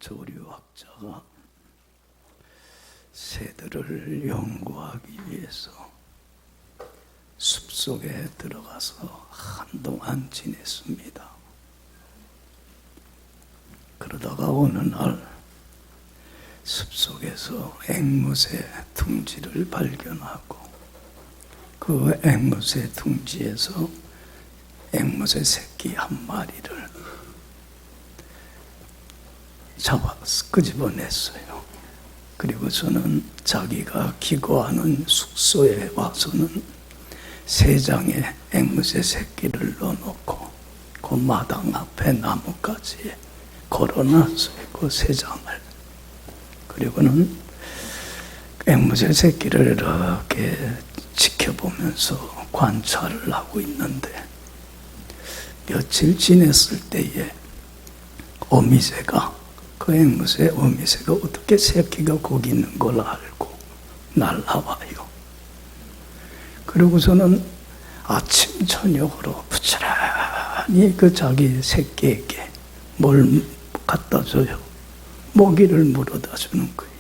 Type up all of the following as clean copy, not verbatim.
조류학자가 새들을 연구하기 위해서 숲속에 들어가서 한동안 지냈습니다. 그러다가 어느 날 숲속에서 앵무새 둥지를 발견하고 그 앵무새 둥지에서 앵무새 새끼 한 마리를 잡아서 끄집어냈어요. 그리고서는 자기가 기거하는 숙소에 와서는 세 장의 앵무새 새끼를 넣어놓고 그 마당 앞에 나뭇가지에 걸어놨어요. 그 세 장을. 그리고는 앵무새 새끼를 이렇게 지켜보면서 관찰을 하고 있는데 며칠 지냈을 때에 어미새가 그 앵무새 어미새가 어떻게 새끼가 거기 있는 걸 알고 날아와요. 그리고서는 아침 저녁으로 부지런히 그 자기 새끼에게 뭘 갖다 줘요. 먹이를 물어다 주는 거예요.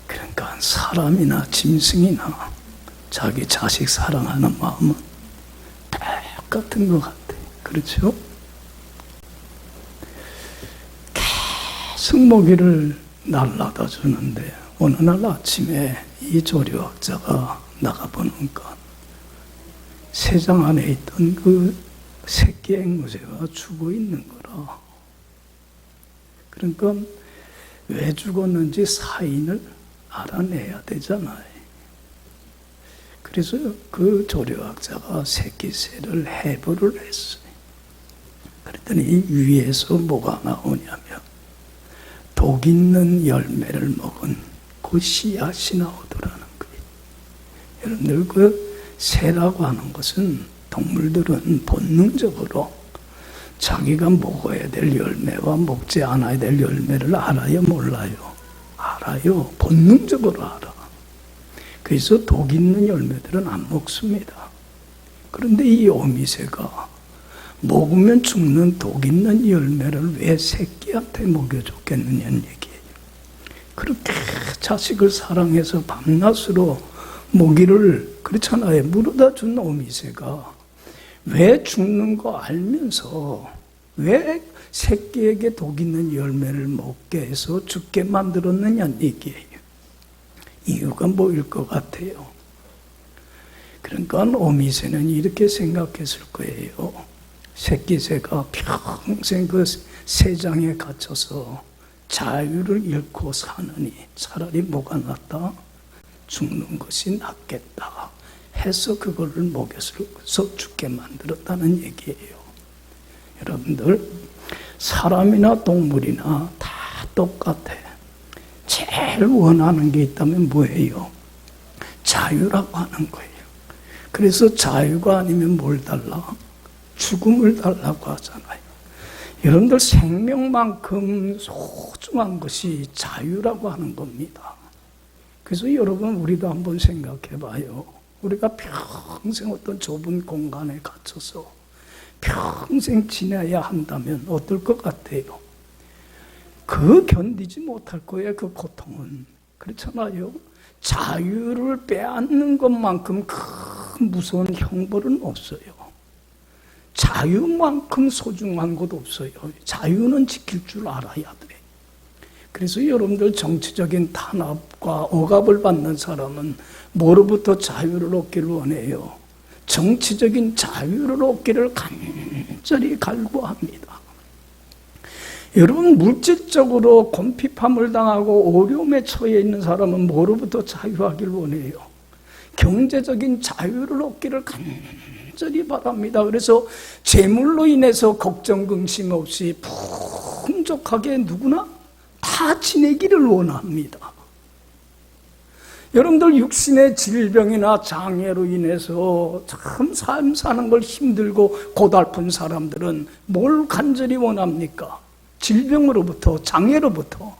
그러니까 사람이나 짐승이나 자기 자식 사랑하는 마음은 똑같은 것 같아요. 그렇죠? 계속 먹이를 날라다 주는데 어느 날 아침에 이 조류학자가 나가보니까 새장 안에 있던 그 새끼 앵무새가 죽어 있는 거라. 그러니까 왜 죽었는지 사인을 알아내야 되잖아요. 그래서 그 조류학자가 새끼 새를 해부를 했어요. 그랬더니 위에서 뭐가 나오냐면 독 있는 열매를 먹은 그 씨앗이 나오더라는 거예요. 여러분들 그 새라고 하는 것은 동물들은 본능적으로 자기가 먹어야 될 열매와 먹지 않아야 될 열매를 알아요, 몰라요? 알아요. 본능적으로 알아. 그래서 독 있는 열매들은 안 먹습니다. 그런데 이 어미새가 먹으면 죽는 독 있는 열매를 왜 새끼한테 먹여줬겠느냐는 얘기예요. 그렇게 자식을 사랑해서 밤낮으로 먹이를 그렇잖아요. 물어다 준 어미새가 왜 죽는 거 알면서 왜 새끼에게 독 있는 열매를 먹게 해서 죽게 만들었느냐는 얘기예요. 이유가 뭐일 것 같아요? 그러니까 어미새는 이렇게 생각했을 거예요. 새끼새가 평생 그 새장에 갇혀서 자유를 잃고 사느니 차라리 뭐가 낫다? 죽는 것이 낫겠다 해서 그거를 먹여서 죽게 만들었다는 얘기예요. 여러분들 사람이나 동물이나 다 똑같아. 제일 원하는 게 있다면 뭐예요? 자유라고 하는 거예요. 그래서 자유가 아니면 뭘 달라? 죽음을 달라고 하잖아요. 여러분들 생명만큼 소중한 것이 자유라고 하는 겁니다. 그래서 여러분 우리도 한번 생각해 봐요. 우리가 평생 어떤 좁은 공간에 갇혀서 평생 지내야 한다면 어떨 것 같아요? 그 견디지 못할 거예요. 그 고통은. 그렇잖아요. 자유를 빼앗는 것만큼 큰 무서운 형벌은 없어요. 자유만큼 소중한 것 없어요. 자유는 지킬 줄 알아야 돼. 그래서 여러분들 정치적인 탄압과 억압을 받는 사람은 뭐로부터 자유를 얻기를 원해요? 정치적인 자유를 얻기를 간절히 갈구합니다. 여러분 물질적으로 곤핍함을 당하고 어려움에 처해 있는 사람은 뭐로부터 자유하기를 원해요? 경제적인 자유를 얻기를 간절히 바랍니다. 그래서 재물로 인해서 걱정 근심 없이 풍족하게 누구나 다 지내기를 원합니다. 여러분들 육신의 질병이나 장애로 인해서 참 삶 사는 걸 힘들고 고달픈 사람들은 뭘 간절히 원합니까? 질병으로부터 장애로부터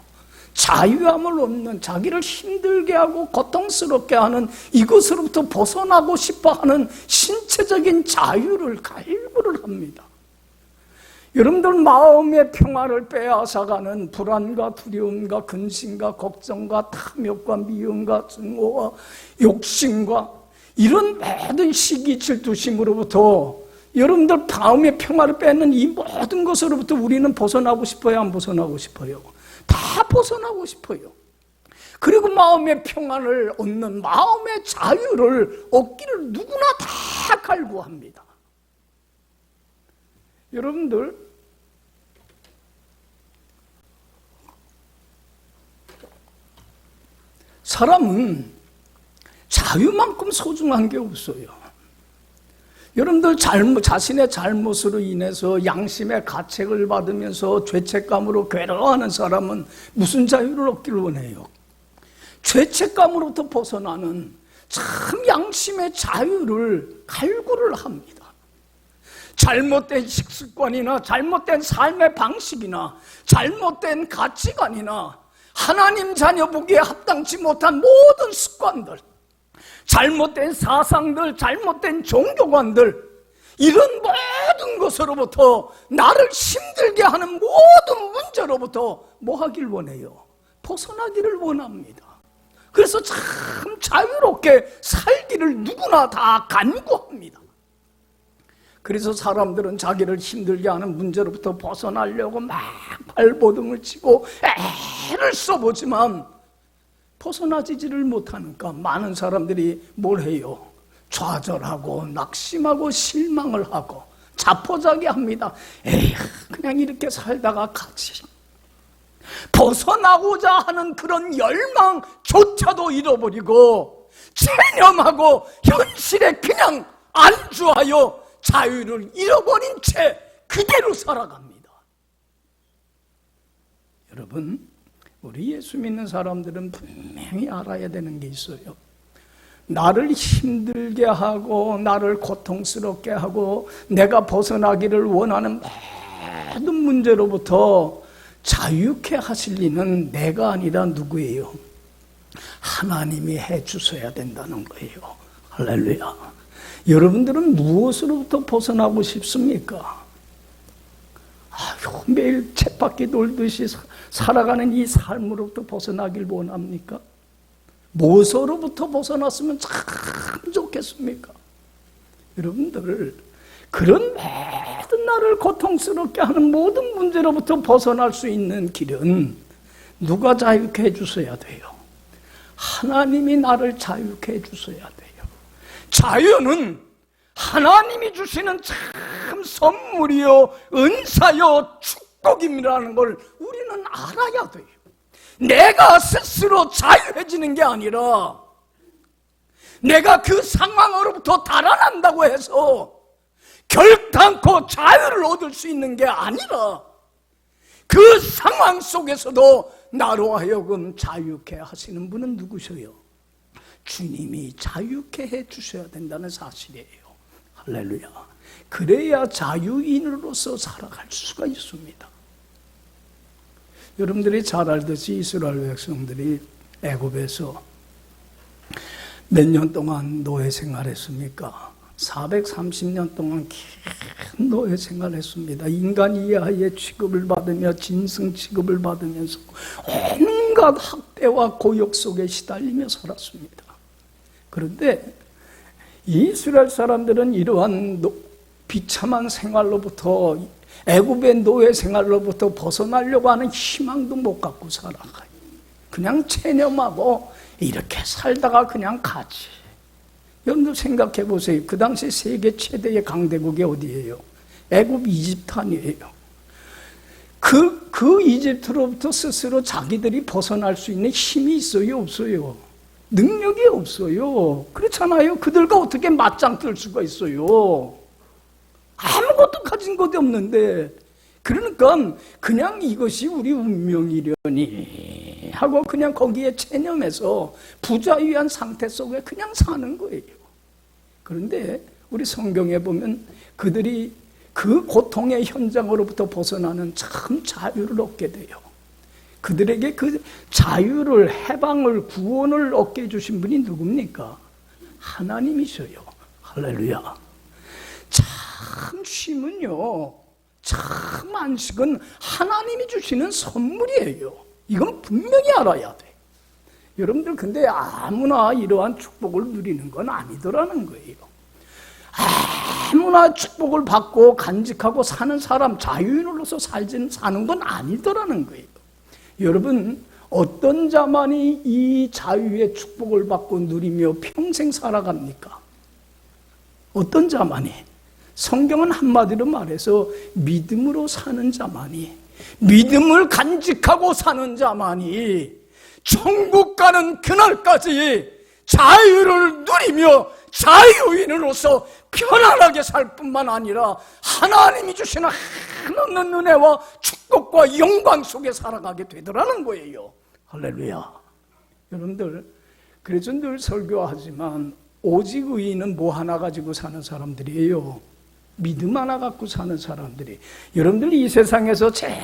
자유함을 얻는, 자기를 힘들게 하고 고통스럽게 하는 이것으로부터 벗어나고 싶어하는 신체적인 자유를 갈구를 합니다. 여러분들 마음의 평화를 빼앗아가는 불안과 두려움과 근심과 걱정과 탐욕과 미움과 증오와 욕심과 이런 모든 시기 질투심으로부터 여러분들 마음의 평화를 빼는 이 모든 것으로부터 우리는 벗어나고 싶어요? 안 벗어나고 싶어요? 다 벗어나고 싶어요. 그리고 마음의 평안을 얻는 마음의 자유를 얻기를 누구나 다 갈구합니다. 여러분들, 사람은 자유만큼 소중한 게 없어요. 여러분들 자신의 잘못으로 인해서 양심의 가책을 받으면서 죄책감으로 괴로워하는 사람은 무슨 자유를 얻기를 원해요? 죄책감으로부터 벗어나는 참 양심의 자유를 갈구를 합니다. 잘못된 식습관이나 잘못된 삶의 방식이나 잘못된 가치관이나 하나님 자녀 보기에 합당치 못한 모든 습관들, 잘못된 사상들, 잘못된 종교관들, 이런 모든 것으로부터 나를 힘들게 하는 모든 문제로부터 뭐 하길 원해요? 벗어나기를 원합니다. 그래서 참 자유롭게 살기를 누구나 다 간구합니다. 그래서 사람들은 자기를 힘들게 하는 문제로부터 벗어나려고 막 발버둥을 치고 애를 써보지만 벗어나지를 못하니까 많은 사람들이 뭘 해요? 좌절하고 낙심하고 실망을 하고 자포자기합니다. 에이, 그냥 이렇게 살다가 가지. 벗어나고자 하는 그런 열망조차도 잃어버리고 체념하고 현실에 그냥 안주하여 자유를 잃어버린 채 그대로 살아갑니다. 여러분, 우리 예수 믿는 사람들은 분명히 알아야 되는 게 있어요. 나를 힘들게 하고 나를 고통스럽게 하고 내가 벗어나기를 원하는 모든 문제로부터 자유케 하실 리는 내가 아니라 누구예요? 하나님이 해주셔야 된다는 거예요. 할렐루야. 여러분들은 무엇으로부터 벗어나고 싶습니까? 매일 쳇바퀴 돌듯이 살아가는 이 삶으로부터 벗어나길 원합니까? 무엇으로부터 벗어났으면 참 좋겠습니까? 여러분들, 그런 모든 나를 고통스럽게 하는 모든 문제로부터 벗어날 수 있는 길은 누가 자유케 해주셔야 돼요? 하나님이 나를 자유케 해주셔야 돼요. 자유는 하나님이 주시는 참 선물이요 은사요 축복임이라는 걸 우리는 알아야 돼요. 내가 스스로 자유해지는 게 아니라 내가 그 상황으로부터 달아난다고 해서 결단코 자유를 얻을 수 있는 게 아니라 그 상황 속에서도 나로 하여금 자유케 하시는 분은 누구셔요? 주님이 자유케 해주셔야 된다는 사실이에요. 할렐루야. 그래야 자유인으로서 살아갈 수가 있습니다. 여러분들이 잘 알듯이 이스라엘 백성들이 애굽에서 몇 년 동안 노예 생활했습니까? 430년 동안 긴 노예 생활했습니다. 인간 이하의 취급을 받으며 짐승 취급을 받으면서 온갖 학대와 고역 속에 시달리며 살았습니다. 그런데 이스라엘 사람들은 이러한 비참한 생활로부터 애굽의 노예 생활로부터 벗어나려고 하는 희망도 못 갖고 살아가요. 그냥 체념하고 이렇게 살다가 그냥 가지. 여러분들 생각해 보세요. 그 당시 세계 최대의 강대국이 어디예요? 애굽 이집트 아니에요. 그 이집트로부터 스스로 자기들이 벗어날 수 있는 힘이 있어요? 없어요? 능력이 없어요. 그렇잖아요. 그들과 어떻게 맞짱 뜰 수가 있어요? 아무것도 가진 것이 없는데, 그러니까 그냥 이것이 우리 운명이려니 하고 그냥 거기에 체념해서 부자유한 상태 속에 그냥 사는 거예요. 그런데 우리 성경에 보면 그들이 그 고통의 현장으로부터 벗어나는 참 자유를 얻게 돼요. 그들에게 그 자유를, 해방을, 구원을 얻게 해주신 분이 누굽니까? 하나님이셔요. 할렐루야. 참 쉼은요, 참 안식은 하나님이 주시는 선물이에요. 이건 분명히 알아야 돼. 여러분들 근데 아무나 이러한 축복을 누리는 건 아니더라는 거예요. 아무나 축복을 받고 간직하고 사는 사람, 자유인으로서 사는 건 아니더라는 거예요. 여러분, 어떤 자만이 이 자유의 축복을 받고 누리며 평생 살아갑니까? 어떤 자만이? 성경은 한마디로 말해서 믿음으로 사는 자만이, 믿음을 간직하고 사는 자만이 천국 가는 그날까지 자유를 누리며 자유인으로서 편안하게 살 뿐만 아니라 하나님이 주시는 한없는 은혜와 축복과 영광 속에 살아가게 되더라는 거예요. 할렐루야. 여러분들, 그래서 늘 설교하지만 오직 의인은 뭐 하나 가지고 사는 사람들이에요. 믿음 하나 갖고 사는 사람들이. 여러분들 이 세상에서 제일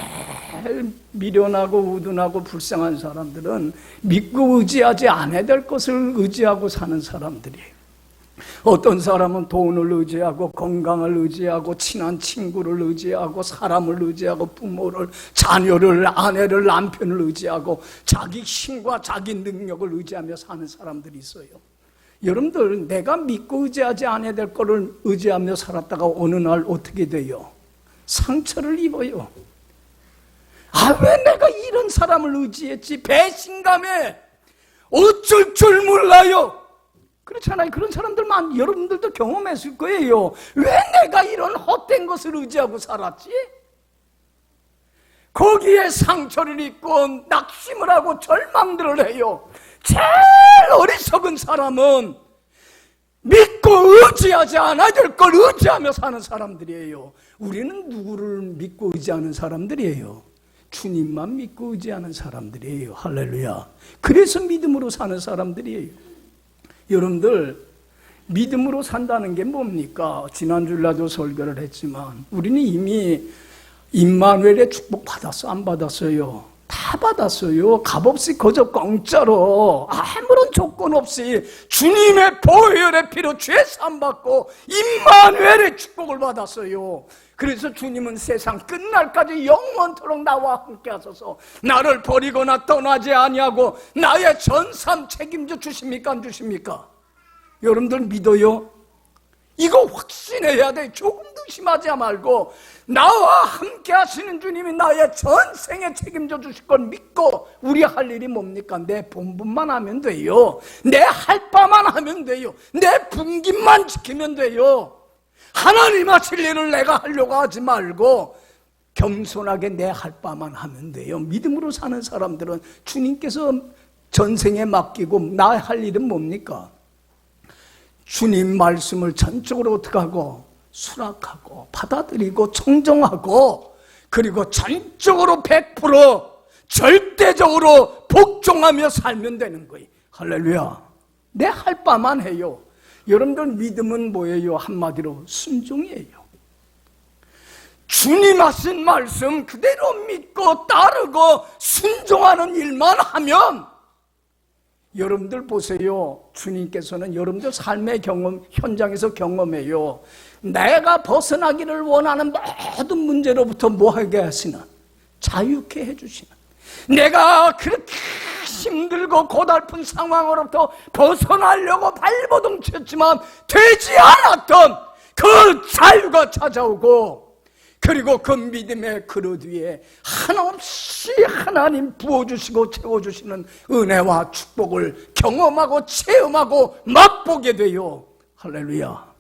미련하고 우둔하고 불쌍한 사람들은 믿고 의지하지 않아야 될 것을 의지하고 사는 사람들이에요. 어떤 사람은 돈을 의지하고 건강을 의지하고 친한 친구를 의지하고 사람을 의지하고 부모를, 자녀를, 아내를, 남편을 의지하고 자기 힘과 자기 능력을 의지하며 사는 사람들이 있어요. 여러분들, 내가 믿고 의지하지 않아야 될 거를 의지하며 살았다가 어느 날 어떻게 돼요? 상처를 입어요. 왜 내가 이런 사람을 의지했지? 배신감에 어쩔 줄 몰라요. 그렇잖아요. 그런 사람들만 여러분들도 경험했을 거예요. 왜 내가 이런 헛된 것을 의지하고 살았지? 거기에 상처를 입고 낙심을 하고 절망들을 해요. 제일 어리석은 사람은 믿고 의지하지 않아야 될 걸 의지하며 사는 사람들이에요. 우리는 누구를 믿고 의지하는 사람들이에요? 주님만 믿고 의지하는 사람들이에요. 할렐루야. 그래서 믿음으로 사는 사람들이에요. 여러분들, 믿음으로 산다는 게 뭡니까? 지난주에 나도 설교를 했지만 우리는 이미 임마누엘의 축복 받았어? 안 받았어요? 다 받았어요. 값없이 거저 공짜로 아무런 조건 없이 주님의 보혈의 피로 죄사함 받고 임마누엘의 축복을 받았어요. 그래서 주님은 세상 끝날까지 영원토록 나와 함께 하소서, 나를 버리거나 떠나지 아니하고 나의 전삼 책임져 주십니까? 안 주십니까? 여러분들 믿어요? 이거 확신해야 돼. 조금도 의심하지 말고 나와 함께 하시는 주님이 나의 전생에 책임져 주실 걸 믿고 우리 할 일이 뭡니까? 내 본분만 하면 돼요. 내 할 바만 하면 돼요. 내 분깃만 지키면 돼요. 하나님 하실 일을 내가 하려고 하지 말고 겸손하게 내 할 바만 하면 돼요. 믿음으로 사는 사람들은 주님께서 전생에 맡기고 나 할 일은 뭡니까? 주님 말씀을 전적으로 어떻게 하고 수락하고 받아들이고 청정하고 그리고 전적으로 100% 절대적으로 복종하며 살면 되는 거예요. 할렐루야. 내 할 바만 해요. 여러분들 믿음은 뭐예요? 한마디로 순종이에요. 주님 하신 말씀 그대로 믿고 따르고 순종하는 일만 하면, 여러분들 보세요. 주님께서는 여러분들 삶의 경험, 현장에서 경험해요. 내가 벗어나기를 원하는 모든 문제로부터 뭐하게 하시는? 자유케 해주시는. 내가 그렇게 힘들고 고달픈 상황으로부터 벗어나려고 발버둥 쳤지만 되지 않았던 그 자유가 찾아오고, 그리고 그 믿음의 그릇 위에 한없이 하나님 부어주시고 채워주시는 은혜와 축복을 경험하고 체험하고 맛보게 돼요. 할렐루야.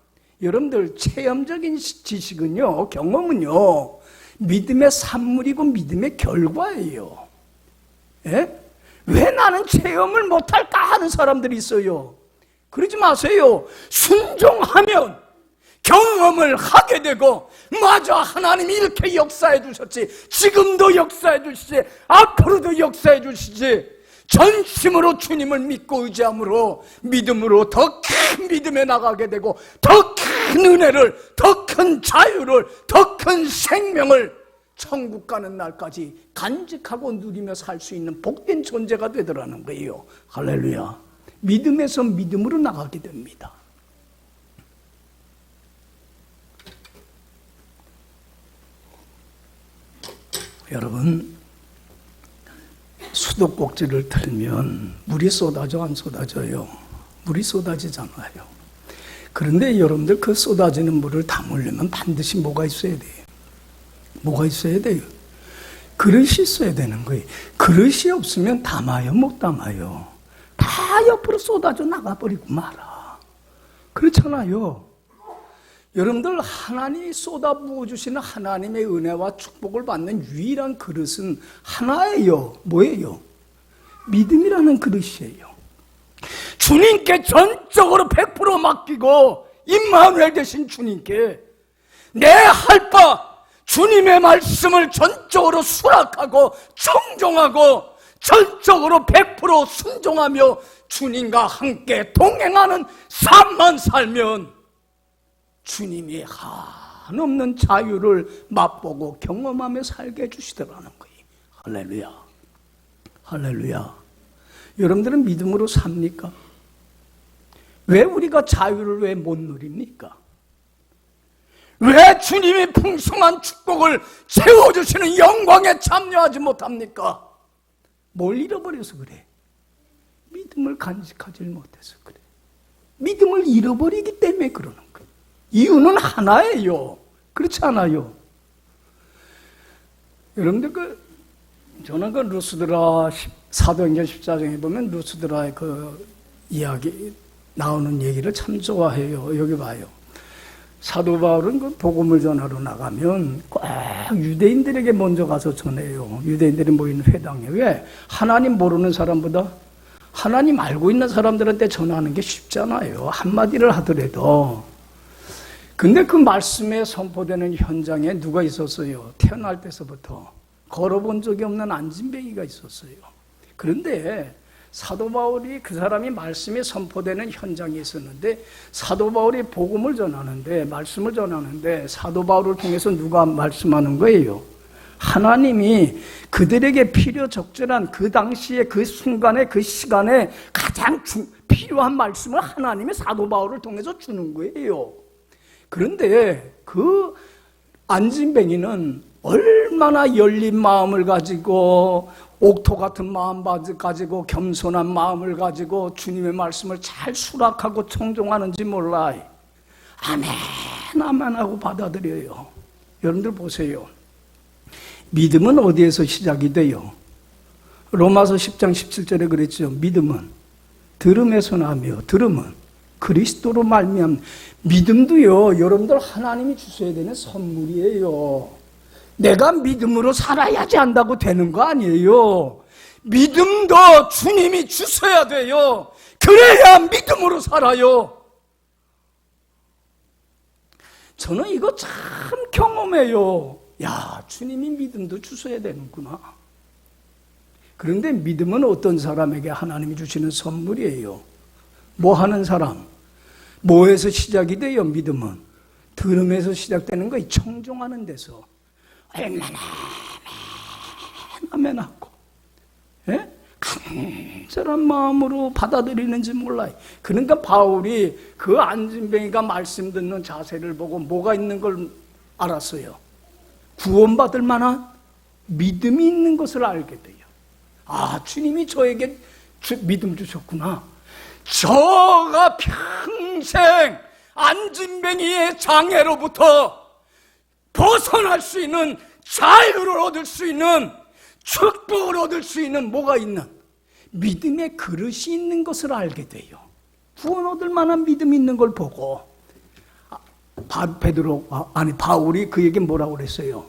여러분들, 체험적인 지식은요, 경험은요, 믿음의 산물이고 믿음의 결과예요. 예? 왜 나는 체험을 못할까 하는 사람들이 있어요. 그러지 마세요. 순종하면 경험을 하게 되고, 맞아, 하나님이 이렇게 역사해 주셨지, 지금도 역사해 주시지, 앞으로도 역사해 주시지, 전심으로 주님을 믿고 의지함으로 믿음으로 더 큰 믿음에 나가게 되고, 더 큰 은혜를, 더 큰 자유를, 더 큰 생명을 천국 가는 날까지 간직하고 누리며 살 수 있는 복된 존재가 되더라는 거예요. 할렐루야. 믿음에서 믿음으로 나가게 됩니다. 여러분, 수도꼭지를 틀면 물이 쏟아져 안 쏟아져요? 물이 쏟아지잖아요. 그런데 여러분들 그 쏟아지는 물을 담으려면 반드시 뭐가 있어야 돼요? 뭐가 있어야 돼요? 그릇이 있어야 되는 거예요. 그릇이 없으면 담아요? 못 담아요? 다 옆으로 쏟아져 나가버리고 말아. 그렇잖아요. 여러분들, 하나님이 쏟아 부어주시는 하나님의 은혜와 축복을 받는 유일한 그릇은 하나예요. 뭐예요? 믿음이라는 그릇이에요. 주님께 전적으로 100% 맡기고 임마누엘 되신 주님께 내 할 바 주님의 말씀을 전적으로 수락하고 청종하고 전적으로 100% 순종하며 주님과 함께 동행하는 삶만 살면 주님이 한없는 자유를 맛보고 경험하며 살게 해주시더라는 거예요. 할렐루야. 할렐루야. 여러분들은 믿음으로 삽니까? 왜 우리가 자유를 왜 못 누립니까? 왜 주님이 풍성한 축복을 채워주시는 영광에 참여하지 못합니까? 뭘 잃어버려서 그래? 믿음을 간직하지 못해서 그래. 믿음을 잃어버리기 때문에 그러는 거예요. 이유는 하나예요. 그렇지 않아요? 여러분들, 저는 루스드라 사도행전 14장에 보면 루스드라의 그 이야기 나오는 얘기를 참 좋아해요. 여기 봐요. 사도 바울은 그 복음을 전하러 나가면 꼭 유대인들에게 먼저 가서 전해요. 유대인들이 모이는 회당에. 왜? 하나님 모르는 사람보다 하나님 알고 있는 사람들한테 전하는 게 쉽잖아요. 한마디를 하더라도. 근데 그 말씀에 선포되는 현장에 누가 있었어요? 태어날 때서부터 걸어본 적이 없는 안진뱅이가 있었어요. 그런데 사도 바울이, 그 사람이 말씀이 선포되는 현장에 있었는데, 사도 바울이 복음을 전하는데, 말씀을 전하는데, 사도 바울을 통해서 누가 말씀하는 거예요? 하나님이 그들에게 필요 적절한 그 당시에 그 순간에 그 시간에 가장 필요한 말씀을 하나님이 사도 바울을 통해서 주는 거예요. 그런데 그 안진뱅이는 얼마나 열린 마음을 가지고 옥토 같은 마음 가지고 겸손한 마음을 가지고 주님의 말씀을 잘 수락하고 청종하는지 몰라요. 아멘, 아멘 하고 받아들여요. 여러분들 보세요. 믿음은 어디에서 시작이 돼요? 로마서 10장 17절에 그랬죠. 믿음은 들음에서 나며 들음은 그리스도로 말미암. 믿음도요, 여러분들 하나님이 주셔야 되는 선물이에요. 내가 믿음으로 살아야지 한다고 되는 거 아니에요. 믿음도 주님이 주셔야 돼요. 그래야 믿음으로 살아요. 저는 이거 참 경험해요. 야, 주님이 믿음도 주셔야 되는구나. 그런데 믿음은 어떤 사람에게 하나님이 주시는 선물이에요. 뭐 하는 사람? 뭐에서 시작이 돼요? 믿음은 들음에서 시작되는 거예요. 청종하는 데서. 얼마나 아멘하고 간절한 마음으로 받아들이는지 몰라요. 그러니까 바울이 그 안진뱅이가 말씀 듣는 자세를 보고 뭐가 있는 걸 알았어요. 구원받을 만한 믿음이 있는 것을 알게 돼요. 아, 주님이 저에게 믿음 주셨구나. 저가 평생 안진뱅이의 장애로부터 벗어날 수 있는, 자유를 얻을 수 있는, 축복을 얻을 수 있는 뭐가 있는? 믿음의 그릇이 있는 것을 알게 돼요. 구원 얻을 만한 믿음이 있는 걸 보고 바울이 그에게 뭐라고 그랬어요?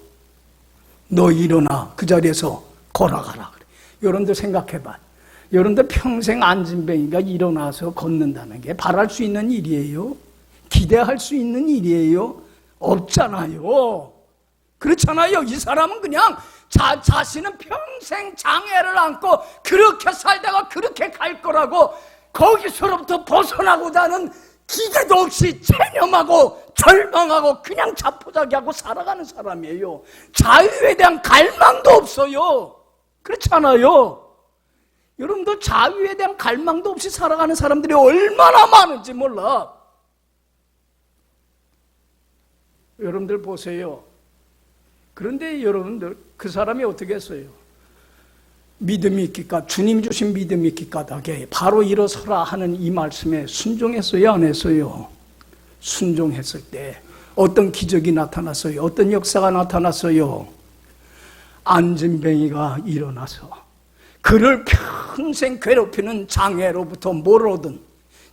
너 일어나 그 자리에서 걸어가라. 여러분들 생각해봐. 여러분들 평생 안진뱅이가 일어나서 걷는다는 게 바랄 수 있는 일이에요? 기대할 수 있는 일이에요? 없잖아요. 그렇잖아요. 이 사람은 그냥 자신은 평생 장애를 안고 그렇게 살다가 그렇게 갈 거라고 거기서부터 벗어나고자 하는 기대도 없이 체념하고 절망하고 그냥 자포자기하고 살아가는 사람이에요. 자유에 대한 갈망도 없어요. 그렇잖아요. 여러분들 자유에 대한 갈망도 없이 살아가는 사람들이 얼마나 많은지 몰라. 여러분들 보세요. 그런데 여러분들, 그 사람이 어떻게 했어요? 믿음이 있기까, 주님 주신 믿음이 있기까닥에 바로 일어서라 하는 이 말씀에 순종했어요, 안 했어요? 순종했을 때 어떤 기적이 나타났어요? 어떤 역사가 나타났어요? 안진뱅이가 일어나서 그를 평생 괴롭히는 장애로부터 뭘 얻은?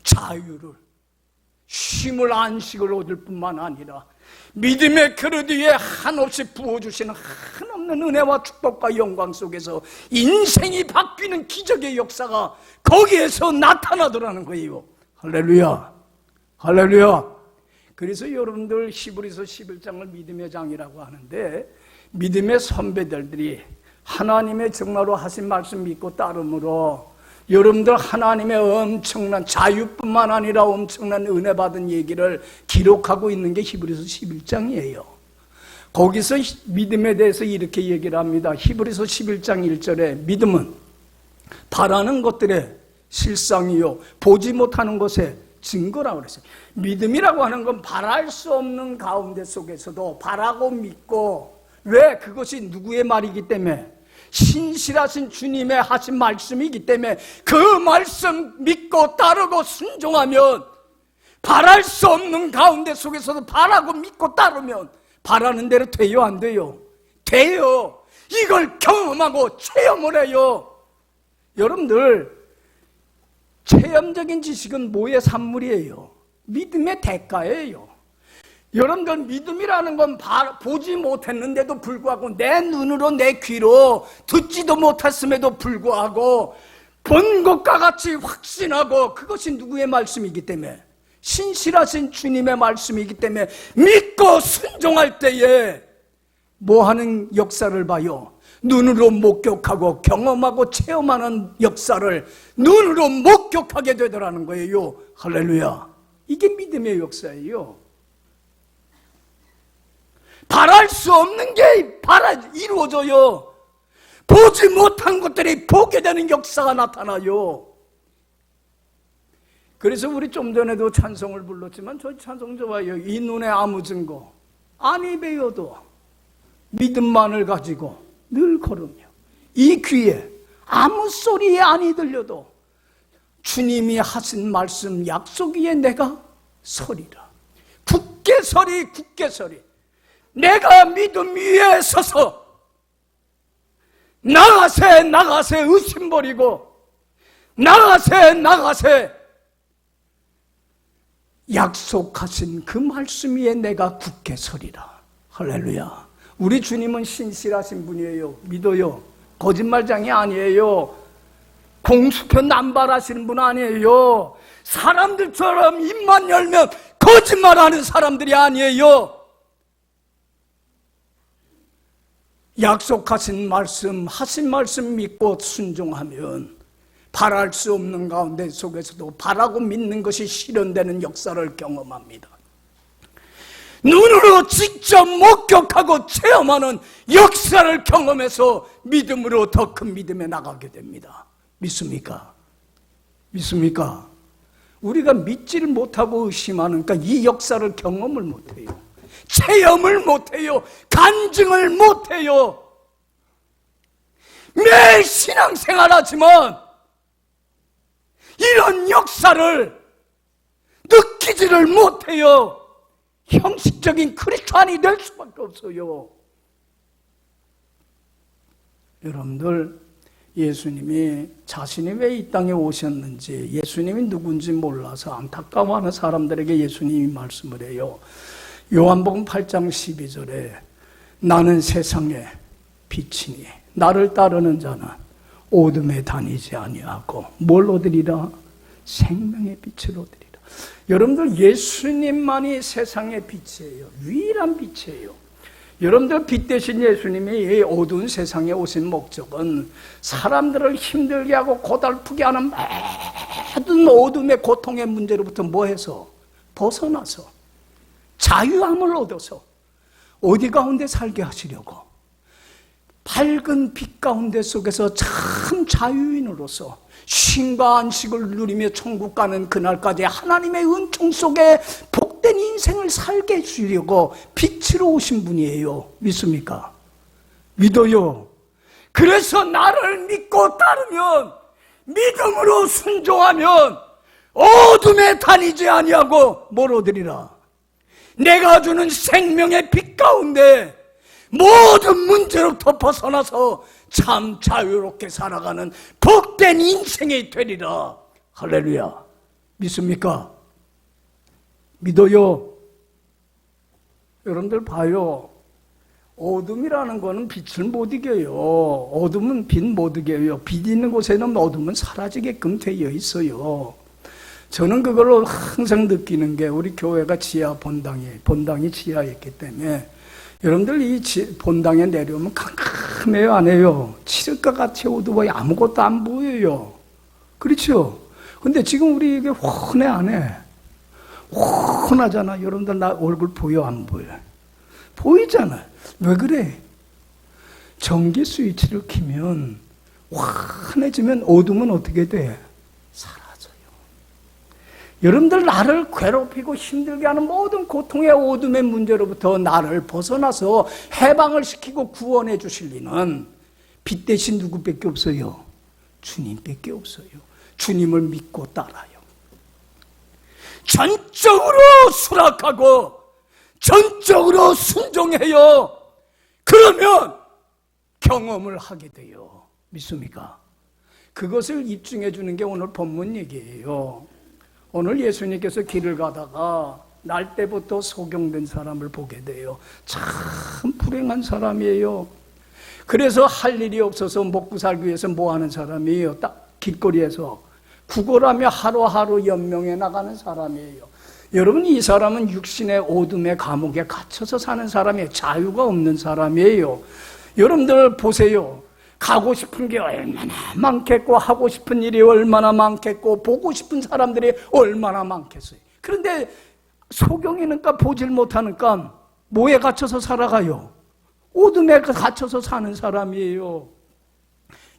자유를, 쉼을, 안식을 얻을 뿐만 아니라 믿음의 그릇 위에 한없이 부어주시는 한없는 은혜와 축복과 영광 속에서 인생이 바뀌는 기적의 역사가 거기에서 나타나더라는 거예요. 할렐루야, 할렐루야. 그래서 여러분들 히브리서 11장을 믿음의 장이라고 하는데, 믿음의 선배들이 하나님의 정말로 하신 말씀 믿고 따름으로 여러분들 하나님의 엄청난 자유뿐만 아니라 엄청난 은혜 받은 얘기를 기록하고 있는 게 히브리서 11장이에요. 거기서 믿음에 대해서 이렇게 얘기를 합니다. 히브리서 11장 1절에 믿음은 바라는 것들의 실상이요 보지 못하는 것의 증거라고 그랬어요. 믿음이라고 하는 건 바랄 수 없는 가운데 속에서도 바라고 믿고, 왜? 그것이 누구의 말이기 때문에? 신실하신 주님의 하신 말씀이기 때문에 그 말씀 믿고 따르고 순종하면, 바랄 수 없는 가운데 속에서도 바라고 믿고 따르면 바라는 대로 돼요, 안 돼요? 돼요. 이걸 경험하고 체험을 해요. 여러분들, 체험적인 지식은 뭐의 산물이에요? 믿음의 대가예요. 여러분들, 믿음이라는 건 보지 못했는데도 불구하고, 내 눈으로 내 귀로 듣지도 못했음에도 불구하고 본 것과 같이 확신하고, 그것이 누구의 말씀이기 때문에? 신실하신 주님의 말씀이기 때문에 믿고 순종할 때에 뭐 하는 역사를 봐요? 눈으로 목격하고 경험하고 체험하는 역사를 눈으로 목격하게 되더라는 거예요. 할렐루야. 이게 믿음의 역사예요. 바랄 수 없는 게 이루어져요. 보지 못한 것들이 보게 되는 역사가 나타나요. 그래서 우리 좀 전에도 찬송을 불렀지만, 저 찬송 좋아요. 이 눈에 아무 증거 아니 배워도 믿음만을 가지고 늘 걸으며, 이 귀에 아무 소리 아니 들려도 주님이 하신 말씀 약속 위에 내가 서리라. 굳게 서리, 굳게 서리. 내가 믿음 위에 서서 나가세, 나가세 의심 버리고 나가세, 나가세 약속하신 그 말씀 위에 내가 굳게 서리라. 할렐루야. 우리 주님은 신실하신 분이에요. 믿어요. 거짓말장이 아니에요. 공수표 남발하시는 분 아니에요. 사람들처럼 입만 열면 거짓말하는 사람들이 아니에요. 약속하신 말씀, 하신 말씀 믿고 순종하면 바랄 수 없는 가운데 속에서도 바라고 믿는 것이 실현되는 역사를 경험합니다. 눈으로 직접 목격하고 체험하는 역사를 경험해서 믿음으로 더 큰 믿음에 나가게 됩니다. 믿습니까? 믿습니까? 우리가 믿지를 못하고 의심하니까 이 역사를 경험을 못해요. 체험을 못해요. 간증을 못해요. 매일 신앙생활하지만 이런 역사를 느끼지를 못해요. 형식적인 크리스찬이 될 수밖에 없어요. 여러분들, 예수님이 자신이 왜 이 땅에 오셨는지, 예수님이 누군지 몰라서 안타까워하는 사람들에게 예수님이 말씀을 해요. 요한복음 8장 12절에 나는 세상의 빛이니 나를 따르는 자는 어둠에 다니지 아니하고 뭘 얻으리라? 생명의 빛을 얻으리라. 여러분들, 예수님만이 세상의 빛이에요. 유일한 빛이에요. 여러분들, 빛 대신 예수님이 이 어두운 세상에 오신 목적은 사람들을 힘들게 하고 고달프게 하는 모든 어둠의 고통의 문제로부터 뭐해서? 벗어나서 자유함을 얻어서 어디 가운데 살게 하시려고, 밝은 빛 가운데 속에서 참 나는 자유인으로서 쉼과 안식을 누리며 천국 가는 그날까지 하나님의 은총 속에 복된 인생을 살게 해주려고 빛으로 오신 분이에요. 믿습니까? 믿어요. 그래서 나를 믿고 따르면, 믿음으로 순종하면 어둠에 다니지 아니하고 뭘 얻으리라? 내가 주는 생명의 빛 가운데 모든 문제로부터 벗어나서 참 자유롭게 살아가는 복된 인생이 되리라. 할렐루야. 믿습니까? 믿어요. 여러분들 봐요. 어둠이라는 거는 빛을 못 이겨요. 어둠은 빛 못 이겨요. 빛 있는 곳에는 어둠은 사라지게끔 되어 있어요. 저는 그걸 항상 느끼는 게, 우리 교회가 지하 본당이 지하에 있기 때문에 여러분들 이 본당에 내려오면 캄캄해요, 안 해요? 칠흑과 같이 어두워요. 아무것도 안 보여요. 그렇죠? 근데 지금 우리 이게 훤해, 안 해? 훤하잖아. 여러분들 나 얼굴 보여, 안 보여? 보이잖아. 왜 그래? 전기 스위치를 켜면 환해지면 어둠은 어떻게 돼? 사라져요. 여러분들 나를 괴롭히고 힘들게 하는 모든 고통의 어둠의 문제로부터 나를 벗어나서 해방을 시키고 구원해 주실 이는 빛 대신 누구밖에 없어요? 주님밖에 없어요. 주님을 믿고 따라요. 전적으로 수락하고 전적으로 순종해요. 그러면 경험을 하게 돼요. 믿습니까? 그것을 입증해 주는 게 오늘 본문 얘기예요. 오늘 예수님께서 길을 가다가 날 때부터 소경된 사람을 보게 돼요. 참 불행한 사람이에요. 그래서 할 일이 없어서 먹고 살기 위해서 뭐 하는 사람이에요? 딱 길거리에서 구걸하며 하루하루 연명해 나가는 사람이에요. 여러분, 이 사람은 육신의 어둠의 감옥에 갇혀서 사는 사람이에요. 자유가 없는 사람이에요. 여러분들 보세요. 가고 싶은 게 얼마나 많겠고, 하고 싶은 일이 얼마나 많겠고, 보고 싶은 사람들이 얼마나 많겠어요. 그런데 소경이니까 보질 못하니까 뭐에 갇혀서 살아가요? 어둠에 갇혀서 사는 사람이에요.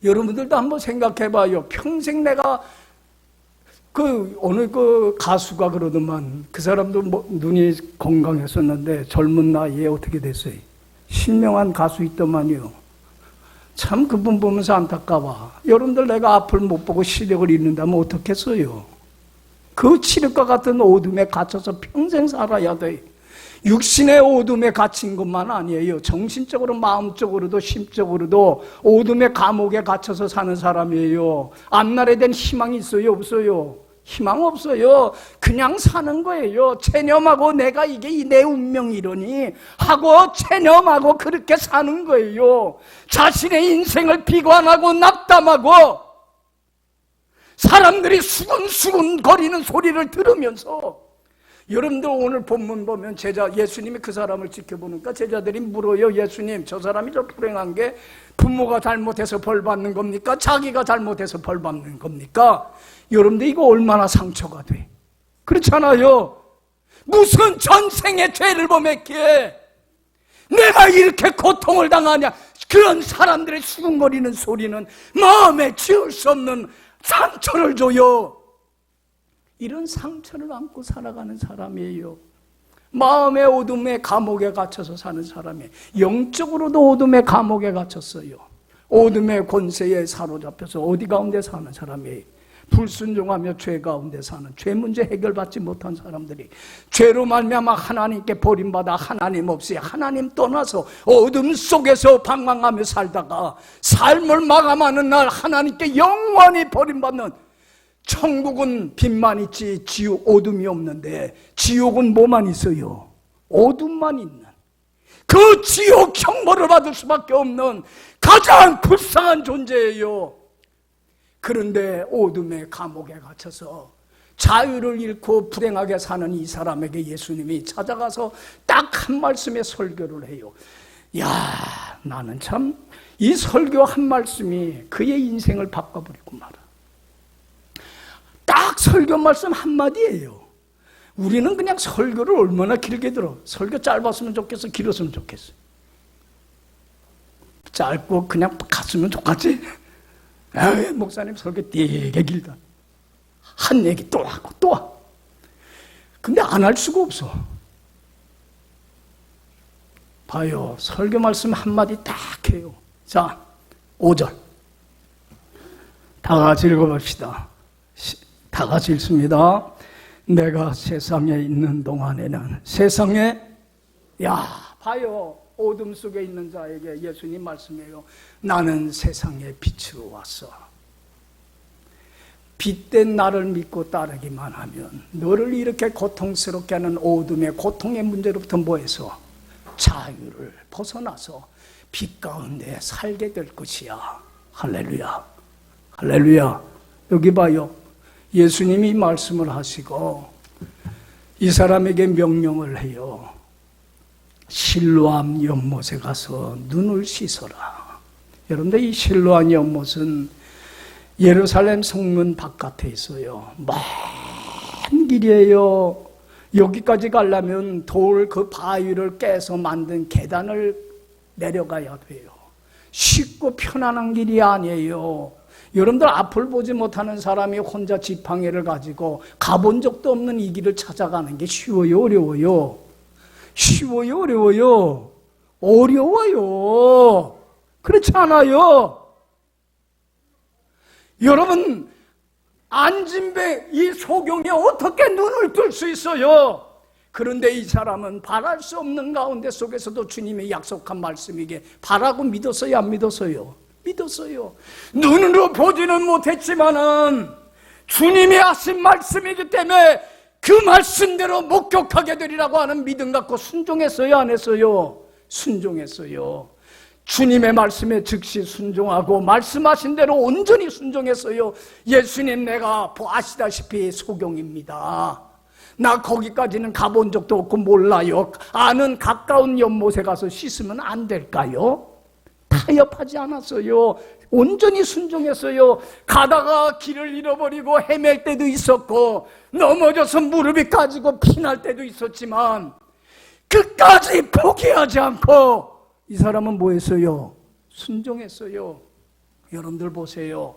여러분들도 한번 생각해봐요. 평생 내가 오늘 가수가 그러더만, 그 사람도 눈이 건강했었는데 젊은 나이에 어떻게 됐어요? 신명한 가수 있더만요. 참 그분 보면서 안타까워. 여러분들 내가 앞을 못 보고 시력을 잃는다면 어떻겠어요? 그 칠흑과 같은 어둠에 갇혀서 평생 살아야 돼. 육신의 어둠에 갇힌 것만 아니에요. 정신적으로, 마음적으로도, 심적으로도 어둠의 감옥에 갇혀서 사는 사람이에요. 앞날에 대한 희망이 있어요, 없어요? 희망 없어요. 그냥 사는 거예요. 체념하고 내가 이게 내 운명이 이러니 하고 체념하고 그렇게 사는 거예요. 자신의 인생을 비관하고 낙담하고 사람들이 수근수근 거리는 소리를 들으면서, 여러분들 오늘 본문 보면 예수님이 그 사람을 지켜보니까 제자들이 물어요. 예수님, 저 사람이 저 불행한 게 부모가 잘못해서 벌 받는 겁니까? 자기가 잘못해서 벌 받는 겁니까? 여러분들 이거 얼마나 상처가 돼? 그렇잖아요. 무슨 전생의 죄를 범했기에 내가 이렇게 고통을 당하냐? 그런 사람들의 수근거리는 소리는 마음에 지울 수 없는 상처를 줘요. 이런 상처를 안고 살아가는 사람이에요. 마음의 어둠의 감옥에 갇혀서 사는 사람이에요. 영적으로도 어둠의 감옥에 갇혔어요. 어둠의 권세에 사로잡혀서 어디 가운데 사는 사람이에요. 불순종하며 죄 가운데 사는, 죄 문제 해결받지 못한 사람들이 죄로 말미암아 하나님께 버림받아 하나님 없이 하나님 떠나서 어둠 속에서 방황하며 살다가 삶을 마감하는 날 하나님께 영원히 버림받는, 천국은 빛만 있지 어둠이 없는데 지옥은 뭐만 있어요? 어둠만 있는, 그 지옥 형벌을 받을 수밖에 없는 가장 불쌍한 존재예요. 그런데 어둠의 감옥에 갇혀서 자유를 잃고 불행하게 사는 이 사람에게 예수님이 찾아가서 딱 한 말씀의 설교를 해요. 야, 나는 참 이 설교 한 말씀이 그의 인생을 바꿔버리고 말아. 딱 설교 말씀 한마디예요. 우리는 그냥 설교를 얼마나 길게 들어. 설교 짧았으면 좋겠어, 길었으면 좋겠어? 짧고 그냥 갔으면 좋겠지? 에이, 목사님 설교 되게 길다. 한 얘기 또 하고 또 하고. 근데 안 할 수가 없어. 봐요. 설교 말씀 한마디 딱 해요. 자, 5절. 다 같이 읽어봅시다. 다 같이 읽습니다. 내가 세상에 있는 동안에는 세상에, 야, 봐요. 어둠 속에 있는 자에게 예수님 말씀해요. 나는 세상에 빛으로 왔어. 빛된 나를 믿고 따르기만 하면 너를 이렇게 고통스럽게 하는 어둠의 고통의 문제로부터 뭐해서 자유를 벗어나서 빛 가운데 살게 될 것이야. 할렐루야. 할렐루야. 여기 봐요. 예수님이 말씀을 하시고 이 사람에게 명령을 해요. 실로암 연못에 가서 눈을 씻어라. 여러분들, 이 실로암 연못은 예루살렘 성문 바깥에 있어요. 먼 길이에요. 여기까지 가려면 돌 그 바위를 깨서 만든 계단을 내려가야 돼요. 쉽고 편안한 길이 아니에요. 여러분들, 앞을 보지 못하는 사람이 혼자 지팡이를 가지고 가본 적도 없는 이 길을 찾아가는 게 쉬워요, 어려워요? 쉬워요, 어려워요? 어려워요. 그렇지 않아요? 여러분, 안진배 이 소경이 어떻게 눈을 뜰 수 있어요? 그런데 이 사람은 바랄 수 없는 가운데 속에서도 주님의 약속한 말씀이게 바라고 믿었어요, 안 믿었어요? 믿었어요. 눈으로 보지는 못했지만은 주님이 하신 말씀이기 때문에 그 말씀대로 목격하게 되리라고 하는 믿음 갖고 순종했어요, 안 했어요? 순종했어요. 주님의 말씀에 즉시 순종하고 말씀하신 대로 온전히 순종했어요. 예수님, 내가 아시다시피 소경입니다. 나 거기까지는 가본 적도 없고 몰라요. 아는 가까운 연못에 가서 씻으면 안 될까요? 타협하지 않았어요. 온전히 순종했어요. 가다가 길을 잃어버리고 헤맬 때도 있었고 넘어져서 무릎이 까지고 피날 때도 있었지만 끝까지 포기하지 않고 이 사람은 뭐 했어요? 순종했어요. 여러분들 보세요.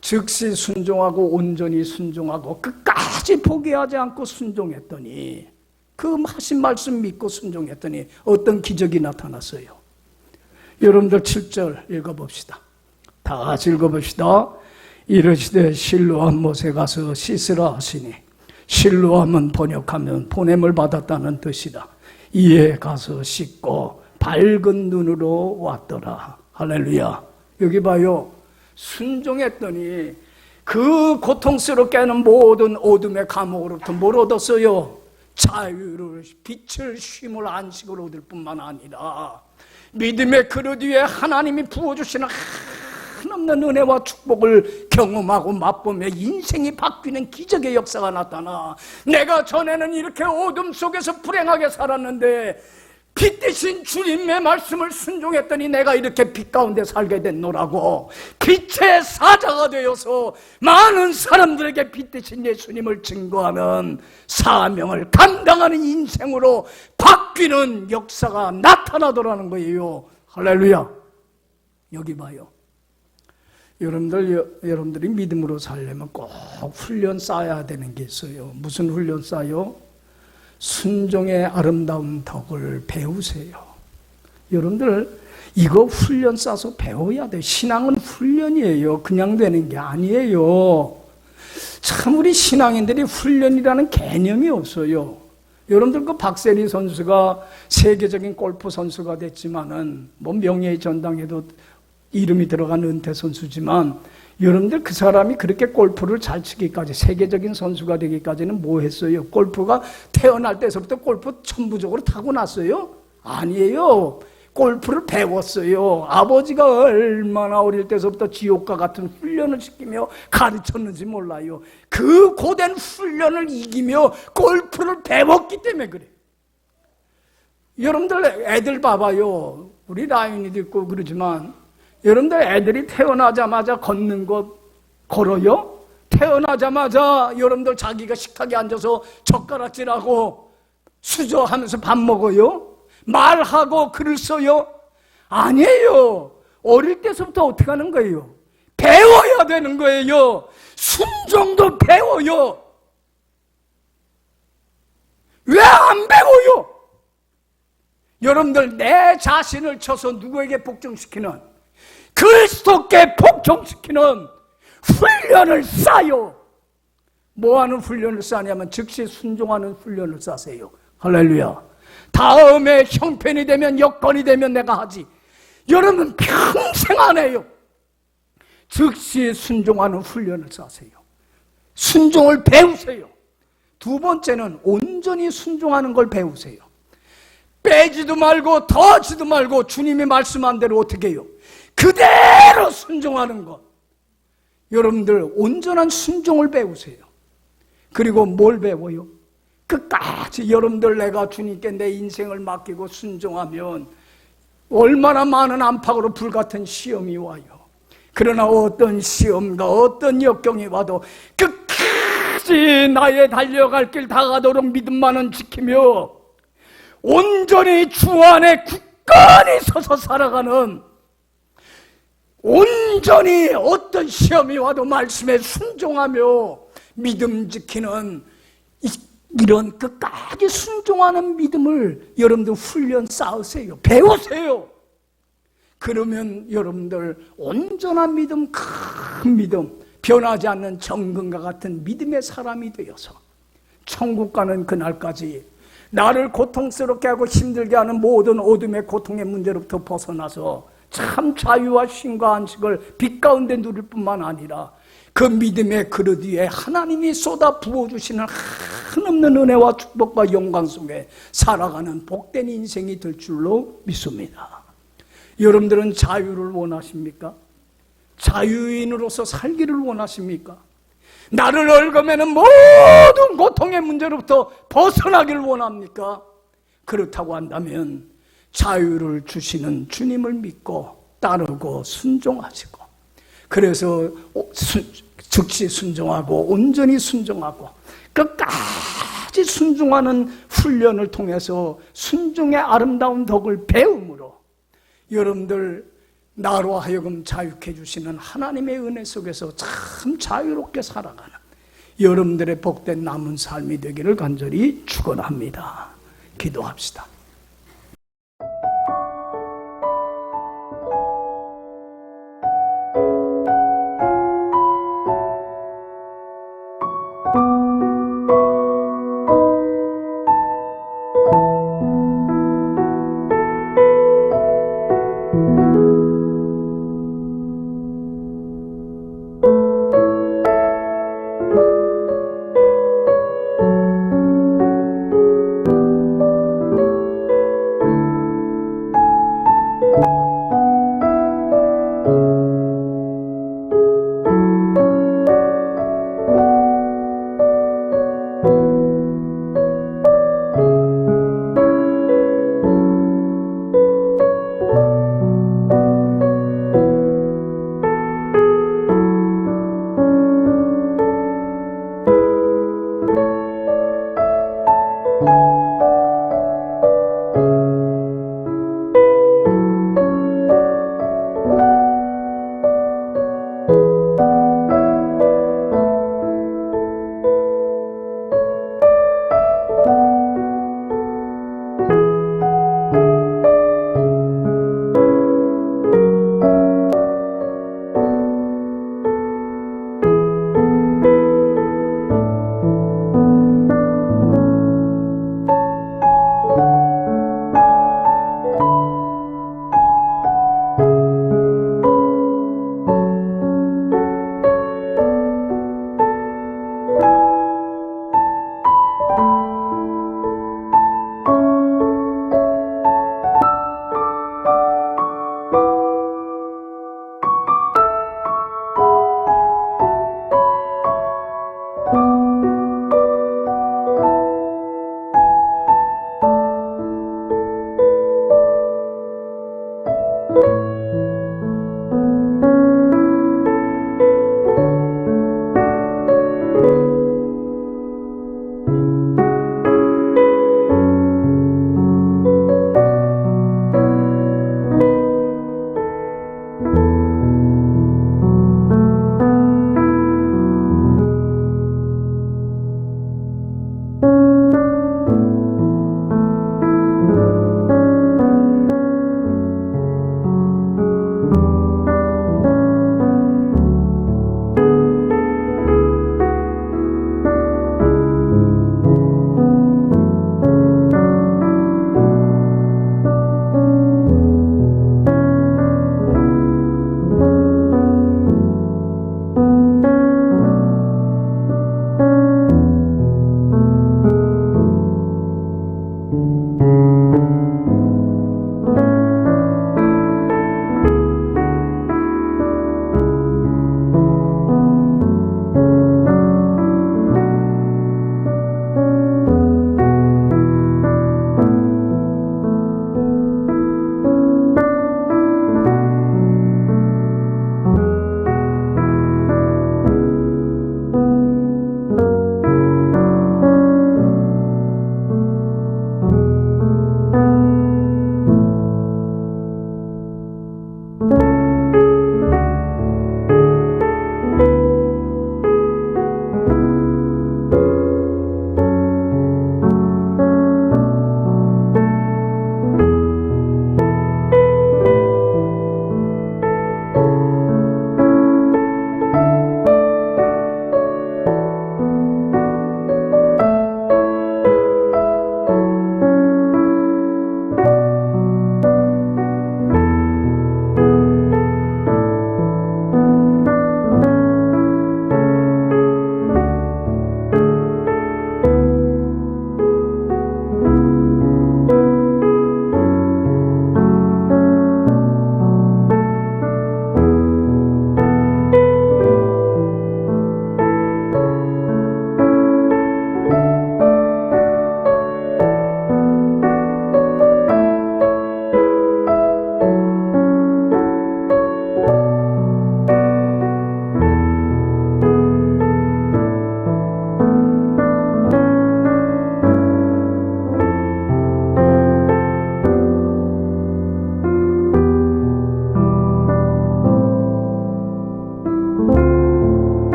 즉시 순종하고 온전히 순종하고 끝까지 포기하지 않고 순종했더니, 그 하신 말씀 믿고 순종했더니 어떤 기적이 나타났어요. 여러분들 7절 읽어봅시다. 다 같이 읽어봅시다. 이르시되 실로암 못에 가서 씻으라 하시니, 실로암은 번역하면 보냄을 받았다는 뜻이다. 이에 가서 씻고 밝은 눈으로 왔더라. 할렐루야. 여기 봐요. 순종했더니 그 고통스럽게 하는 모든 어둠의 감옥으로부터 뭘 얻었어요? 자유를, 빛을, 쉼을, 안식을 얻을 뿐만 아니라 믿음의 그릇 위에 하나님이 부어주시는 한없는 은혜와 축복을 경험하고 맛보며 인생이 바뀌는 기적의 역사가 나타나, 내가 전에는 이렇게 어둠 속에서 불행하게 살았는데 빛 대신 주님의 말씀을 순종했더니 내가 이렇게 빛 가운데 살게 됐노라고, 빛의 사자가 되어서 많은 사람들에게 빛 대신 예수님을 증거하는 사명을 감당하는 인생으로 바뀌는 역사가 나타나더라는 거예요. 할렐루야. 여기 봐요. 여러분들이 믿음으로 살려면 꼭 훈련 쌓아야 되는 게 있어요. 무슨 훈련 쌓아요? 순종의 아름다운 덕을 배우세요. 여러분들, 이거 훈련 쌓아서 배워야 돼요. 신앙은 훈련이에요. 그냥 되는 게 아니에요. 참 우리 신앙인들이 훈련이라는 개념이 없어요. 여러분들, 그 박세리 선수가 세계적인 골프 선수가 됐지만은 뭐 명예의 전당에도 이름이 들어간 은퇴 선수지만, 여러분들, 그 사람이 그렇게 골프를 잘 치기까지, 세계적인 선수가 되기까지는 뭐 했어요? 골프가 태어날 때서부터 골프 천부적으로 타고났어요? 아니에요. 골프를 배웠어요. 아버지가 얼마나 어릴 때서부터 지옥과 같은 훈련을 시키며 가르쳤는지 몰라요. 그 고된 훈련을 이기며 골프를 배웠기 때문에 그래요. 여러분들, 애들 봐봐요. 우리 라인이도 있고 그러지만, 여러분들, 애들이 태어나자마자 걷는 것 걸어요? 태어나자마자 여러분들 자기가 식탁에 앉아서 젓가락질하고 수저하면서 밥 먹어요? 말하고 글을 써요? 아니에요. 어릴 때서부터 어떻게 하는 거예요? 배워야 되는 거예요. 순종도 배워요. 왜 안 배워요? 여러분들, 내 자신을 쳐서 누구에게 복종시키는, 그리스도께 복종시키는 훈련을 쌓아요. 뭐하는 훈련을 쌓냐면 즉시 순종하는 훈련을 쌓으세요. 할렐루야. 다음에 형편이 되면, 여건이 되면 내가 하지. 여러분 평생 안 해요. 즉시 순종하는 훈련을 쌓으세요. 순종을 배우세요. 두 번째는 온전히 순종하는 걸 배우세요. 빼지도 말고 더하지도 말고 주님이 말씀한 대로 어떻게 해요? 그대로 순종하는 것. 여러분들 온전한 순종을 배우세요. 그리고 뭘 배워요? 끝까지. 여러분들, 내가 주님께 내 인생을 맡기고 순종하면 얼마나 많은 안팎으로 불같은 시험이 와요. 그러나 어떤 시험과 어떤 역경이 와도 끝까지 나의 달려갈 길 다가도록 믿음만은 지키며 온전히 주 안에 굳건히 서서 살아가는, 온전히 어떤 시험이 와도 말씀에 순종하며 믿음 지키는 이런 끝까지 순종하는 믿음을 여러분들 훈련 쌓으세요. 배우세요. 그러면 여러분들 온전한 믿음, 큰 믿음, 변하지 않는 정금과 같은 믿음의 사람이 되어서 천국 가는 그날까지 나를 고통스럽게 하고 힘들게 하는 모든 어둠의 고통의 문제로부터 벗어나서 참 자유와 쉼과 안식을 빛 가운데 누릴 뿐만 아니라 그 믿음의 그릇 위에 하나님이 쏟아 부어주시는 한없는 은혜와 축복과 영광 속에 살아가는 복된 인생이 될 줄로 믿습니다. 여러분들은 자유를 원하십니까? 자유인으로서 살기를 원하십니까? 나를 얽어매는 모든 고통의 문제로부터 벗어나기를 원합니까? 그렇다고 한다면 자유를 주시는 주님을 믿고 따르고 순종하시고, 그래서 즉시 순종하고 온전히 순종하고 끝까지 순종하는 훈련을 통해서 순종의 아름다운 덕을 배움으로 여러분들 나로 하여금 자유케 해주시는 하나님의 은혜 속에서 참 자유롭게 살아가는 여러분들의 복된 남은 삶이 되기를 간절히 축원합니다. 기도합시다.